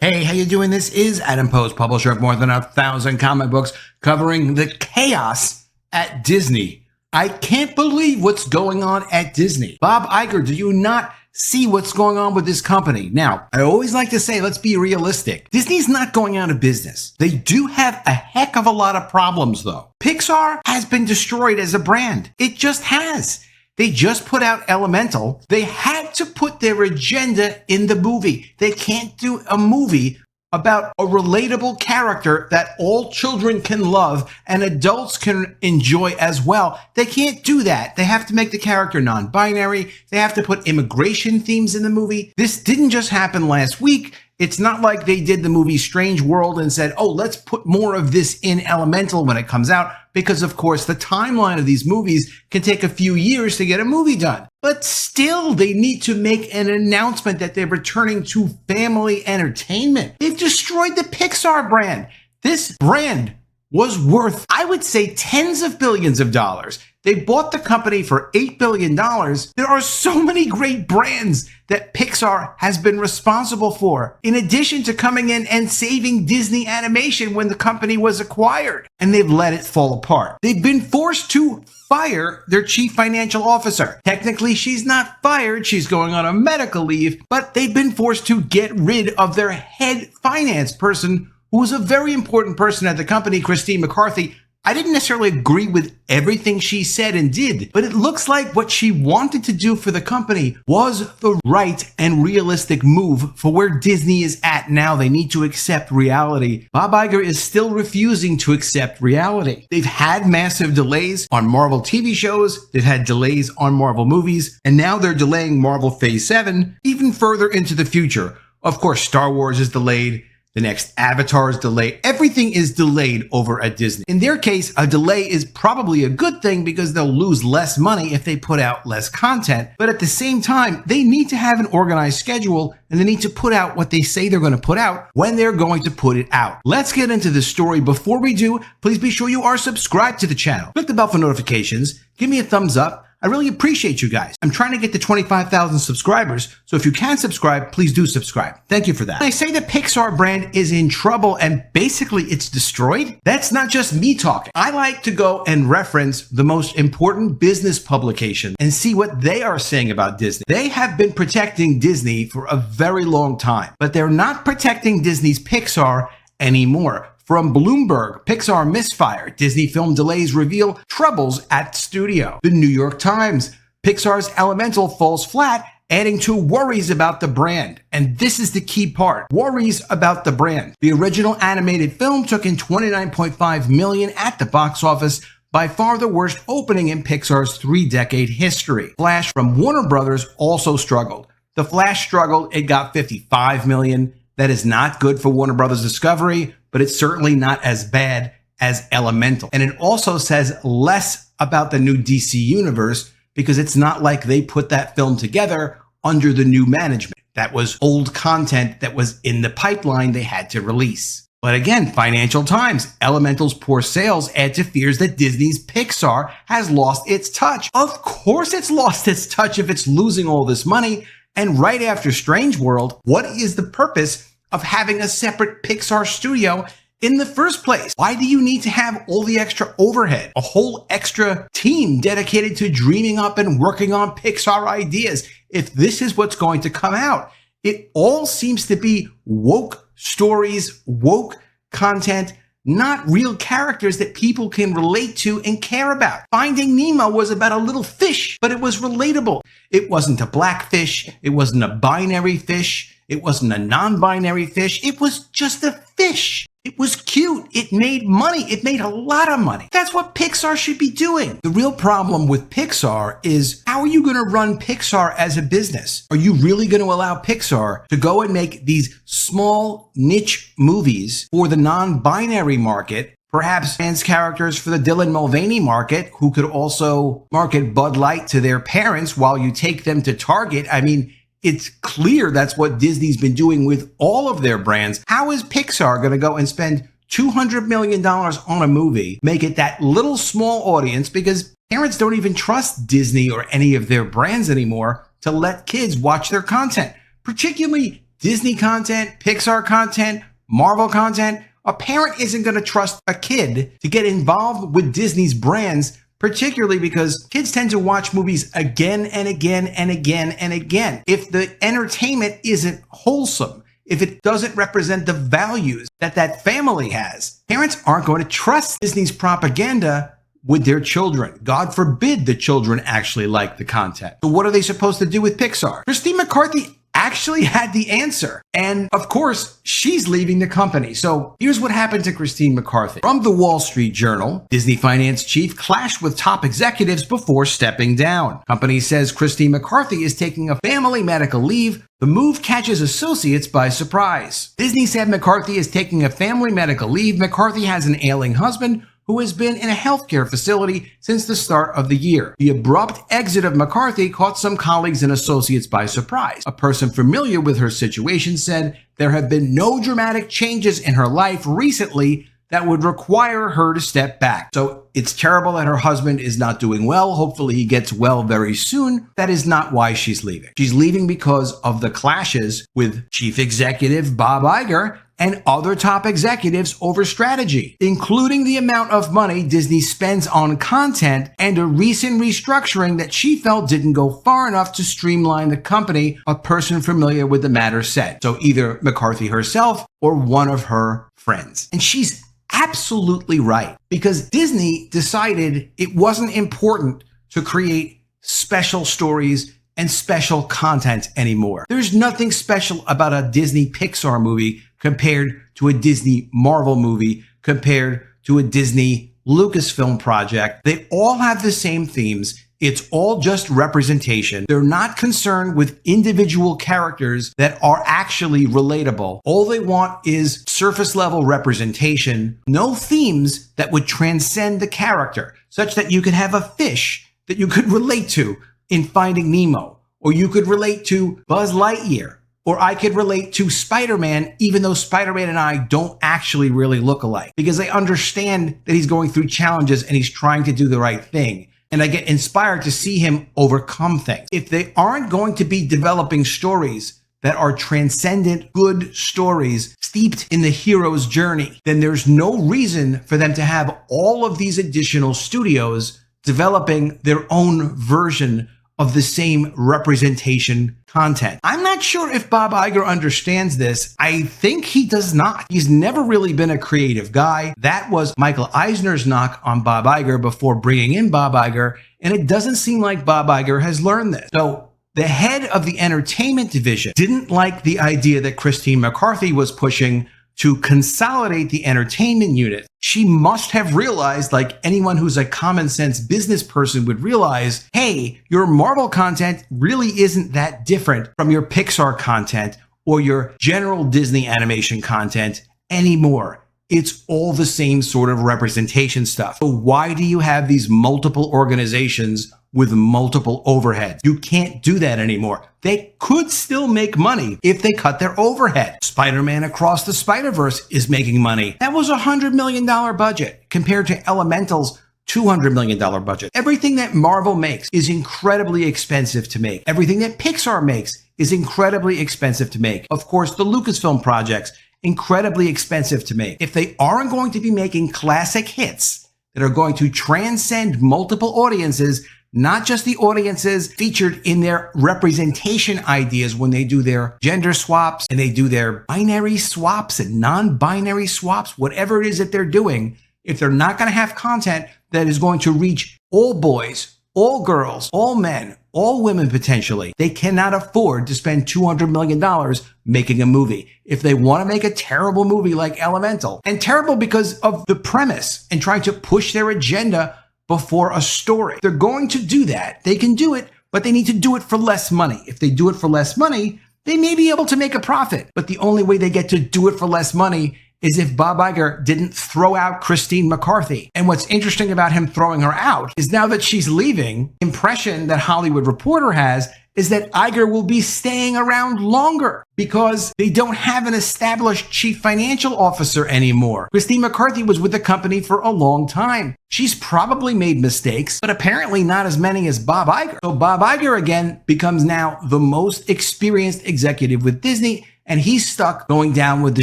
Hey, how you doing? This is Adam Post, publisher of more than 1,000 comic books, covering the chaos at Disney. I can't believe what's going on at Disney. Bob Iger, do you not see what's going on with this company? Now, I always like to say, let's be realistic. Disney's not going out of business. They do have a heck of a lot of problems, though. Pixar has been destroyed as a brand. It just has. They just put out Elemental. They had to put their agenda in the movie. They can't do a movie about a relatable character that all children can love and adults can enjoy as well. They can't do that. They have to make the character non-binary. They have to put immigration themes in the movie. This didn't just happen last week. It's not like they did the movie Strange World and said, oh, let's put more of this in Elemental when it comes out, because of course the timeline of these movies can take a few years to get a movie done. But still, they need to make an announcement that they're returning to family entertainment. They've destroyed the Pixar brand. This brand was worth, I would say, tens of billions of dollars. They bought the company for $8 billion. There are so many great brands that Pixar has been responsible for, in addition to coming in and saving Disney Animation when the company was acquired. And they've let it fall apart. They've been forced to fire their chief financial officer. Technically, she's not fired. She's going on a medical leave, but they've been forced to get rid of their head finance person, who was a very important person at the company, Christine McCarthy. I didn't necessarily agree with everything she said and did, but it looks like what she wanted to do for the company was the right and realistic move for where Disney is at now. They need to accept reality. Bob Iger is still refusing to accept reality. They've had massive delays on Marvel TV shows. They've had delays on Marvel movies, and now they're delaying Marvel Phase 7 even further into the future. Of course, Star Wars is delayed. The next Avatar is delayed. Everything is delayed over at Disney. In their case, a delay is probably a good thing because they'll lose less money if they put out less content. But at the same time, they need to have an organized schedule, and they need to put out what they say they're going to put out when they're going to put it out. Let's get into the story. Before we do, please be sure you are subscribed to the channel. Click the bell for notifications. Give me a thumbs up. I really appreciate you guys. I'm trying to get to 25,000 subscribers, so if you can subscribe, please do subscribe. Thank you for that. When I say the Pixar brand is in trouble and basically it's destroyed, that's not just me talking. I like to go and reference the most important business publication and see what they are saying about Disney. They have been protecting Disney for a very long time, but they're not protecting Disney's Pixar anymore. From Bloomberg, Pixar misfire. Disney film delays reveal troubles at studio. The New York Times, Pixar's Elemental falls flat, adding to worries about the brand. And this is the key part. Worries about the brand. The original animated film took in $29.5 million at the box office, by far the worst opening in Pixar's 3-decade history. Flash from Warner Brothers also struggled. The Flash struggled. It got $55 million. That is not good for Warner Brothers Discovery, but it's certainly not as bad as Elemental. And it also says less about the new DC universe because it's not like they put that film together under the new management. That was old content that was in the pipeline they had to release. But again, Financial Times, Elemental's poor sales add to fears that Disney's Pixar has lost its touch. Of course it's lost its touch if it's losing all this money. And right after Strange World, what is the purpose of having a separate Pixar studio in the first place? Why do you need to have all the extra overhead, a whole extra team dedicated to dreaming up and working on Pixar ideas, if this is what's going to come out? It all seems to be woke stories, woke content, not real characters that people can relate to and care about. Finding Nemo was about a little fish, but it was relatable. It wasn't a black fish. It wasn't a binary fish. It wasn't a non-binary fish. It was just a fish. It was cute. It made money. It made a lot of money. That's what Pixar should be doing. The real problem with Pixar is, how are you going to run Pixar as a business? Are you really going to allow Pixar to go and make these small niche movies for the non-binary market? Perhaps trans characters for the Dylan Mulvaney market, who could also market Bud Light to their parents while you take them to Target. I mean, it's clear that's what Disney's been doing with all of their brands. How is Pixar going to go and spend $200 million on a movie, make it that little small audience, because parents don't even trust Disney or any of their brands anymore to let kids watch their content, particularly Disney content, Pixar content, Marvel content, a parent isn't going to trust a kid to get involved with Disney's brands, particularly because kids tend to watch movies again and again and again and again. If the entertainment isn't wholesome, if it doesn't represent the values that family has, parents aren't going to trust Disney's propaganda with their children. God forbid the children actually like the content. So what are they supposed to do with Pixar? Christine McCarthy actually had the answer. And of course, she's leaving the company. So here's what happened to Christine McCarthy. From the Wall Street Journal, Disney finance chief clashed with top executives before stepping down. Company says Christine McCarthy is taking a family medical leave. The move catches associates by surprise. Disney said McCarthy is taking a family medical leave. McCarthy has an ailing husband who has been in a healthcare facility since the start of the year. The abrupt exit of McCarthy caught some colleagues and associates by surprise. A person familiar with her situation said there have been no dramatic changes in her life recently that would require her to step back. So it's terrible that her husband is not doing well. Hopefully he gets well very soon. That is not why she's leaving. She's leaving because of the clashes with chief executive Bob Iger and other top executives over strategy, including the amount of money Disney spends on content and a recent restructuring that she felt didn't go far enough to streamline the company, a person familiar with the matter said. So either McCarthy herself or one of her friends. And she's absolutely right, because Disney decided it wasn't important to create special stories and special content anymore. There's nothing special about a Disney Pixar movie compared to a Disney Marvel movie, compared to a Disney Lucasfilm project. They all have the same themes. It's all just representation. They're not concerned with individual characters that are actually relatable. All they want is surface level representation, no themes that would transcend the character, such that you could have a fish that you could relate to in Finding Nemo, or you could relate to Buzz Lightyear, or I could relate to Spider-Man, even though Spider-Man and I don't actually really look alike, because I understand that he's going through challenges and he's trying to do the right thing. And I get inspired to see him overcome things. If they aren't going to be developing stories that are transcendent, good stories steeped in the hero's journey, then there's no reason for them to have all of these additional studios developing their own version of the same representation content. I'm not sure if Bob Iger understands this. I think he does not. He's never really been a creative guy. That was Michael Eisner's knock on Bob Iger before bringing in Bob Iger, and it doesn't seem like Bob Iger has learned this. So the head of the entertainment division didn't like the idea that Christine McCarthy was pushing to consolidate the entertainment unit. She must have realized, like anyone who's a common sense business person would realize, hey, your Marvel content really isn't that different from your Pixar content or your general Disney animation content anymore. It's all the same sort of representation stuff. So why do you have these multiple organizations with multiple overheads? You can't do that anymore. They could still make money if they cut their overhead. Spider-Man Across the Spider-Verse is making money. That was a $100 million budget compared to Elemental's $200 million budget. Everything that Marvel makes is incredibly expensive to make. Everything that Pixar makes is incredibly expensive to make. Of course, the Lucasfilm projects, incredibly expensive to make. If they aren't going to be making classic hits that are going to transcend multiple audiences, not just the audiences featured in their representation ideas when they do their gender swaps and they do their binary swaps and non-binary swaps, whatever it is that they're doing, if they're not going to have content that is going to reach all boys, all girls, all men, all women potentially, they cannot afford to spend $200 million making a movie. If they want to make a terrible movie like Elemental, and terrible because of the premise and trying to push their agenda before a story, they're going to do that. They can do it, but they need to do it for less money. If they do it for less money, they may be able to make a profit. But the only way they get to do it for less money is if Bob Iger didn't throw out Christine McCarthy. And what's interesting about him throwing her out is now that she's leaving, the impression that Hollywood Reporter has is that Iger will be staying around longer because they don't have an established chief financial officer anymore. Christine McCarthy was with the company for a long time. She's probably made mistakes, but apparently not as many as Bob Iger. So Bob Iger again becomes now the most experienced executive with Disney, and he's stuck going down with the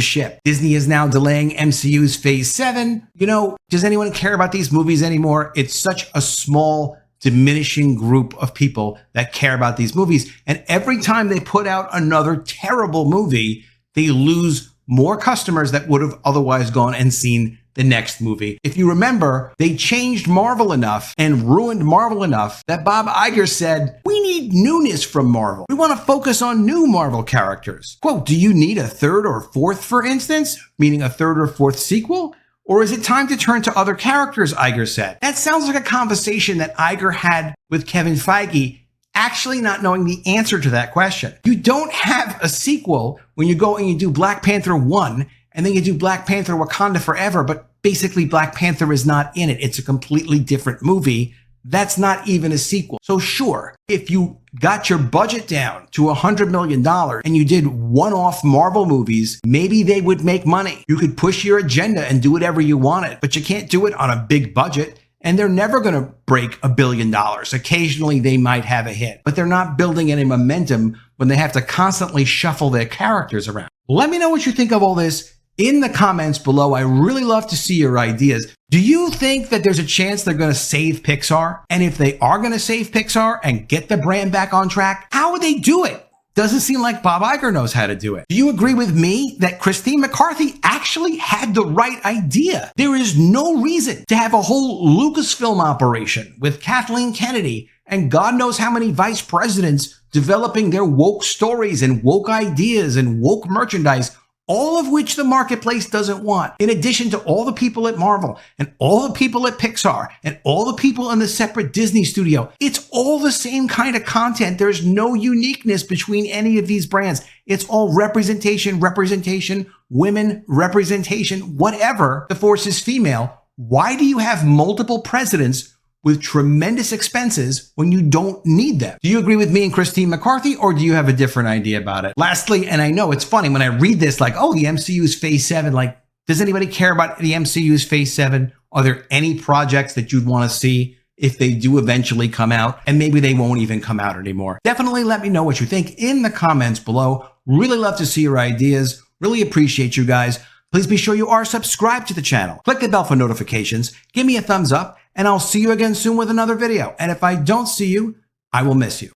ship. Disney is now delaying MCU's Phase 7. Does anyone care about these movies anymore? It's such a small, diminishing group of people that care about these movies. And every time they put out another terrible movie, they lose more customers that would have otherwise gone and seen the next movie. If you remember, they changed Marvel enough and ruined Marvel enough that Bob Iger said, "We need newness from Marvel. We want to focus on new Marvel characters." Quote, "Do you need a third or fourth, for instance?" Meaning a third or fourth sequel? "Or is it time to turn to other characters?" Iger said. That sounds like a conversation that Iger had with Kevin Feige, actually not knowing the answer to that question. You don't have a sequel when you go and you do Black Panther 1 and then you do Black Panther Wakanda Forever, but basically Black Panther is not in it. It's a completely different movie. That's not even a sequel. So sure, if you got your budget down to $100 million and you did one-off Marvel movies, maybe they would make money. You could push your agenda and do whatever you wanted, but you can't do it on a big budget. And they're never going to break $1 billion. Occasionally they might have a hit, but they're not building any momentum when they have to constantly shuffle their characters around. Let me know what you think of all this in the comments below. I really love to see your ideas. Do you think that there's a chance they're going to save Pixar? And if they are going to save Pixar and get the brand back on track, how would they do it? Doesn't seem like Bob Iger knows how to do it. Do you agree with me that Christine McCarthy actually had the right idea? There is no reason to have a whole Lucasfilm operation with Kathleen Kennedy and God knows how many vice presidents developing their woke stories and woke ideas and woke merchandise, all of which the marketplace doesn't want, in addition to all the people at Marvel and all the people at Pixar and all the people in the separate Disney studio. It's all the same kind of content. There's no uniqueness between any of these brands. It's all representation, women representation, whatever. The force is female. Why do you have multiple presidents with tremendous expenses when you don't need them? Do you agree with me and Christine McCarthy, or do you have a different idea about it? Lastly, and I know it's funny when I read this, like, oh, the MCU's Phase 7, like, does anybody care about the MCU's Phase 7? Are there any projects that you'd want to see if they do eventually come out? And maybe they won't even come out anymore. Definitely let me know what you think in the comments below. Really love to see your ideas. Really appreciate you guys. Please be sure you are subscribed to the channel. Click the bell for notifications. Give me a thumbs up, and I'll see you again soon with another video. And if I don't see you, I will miss you.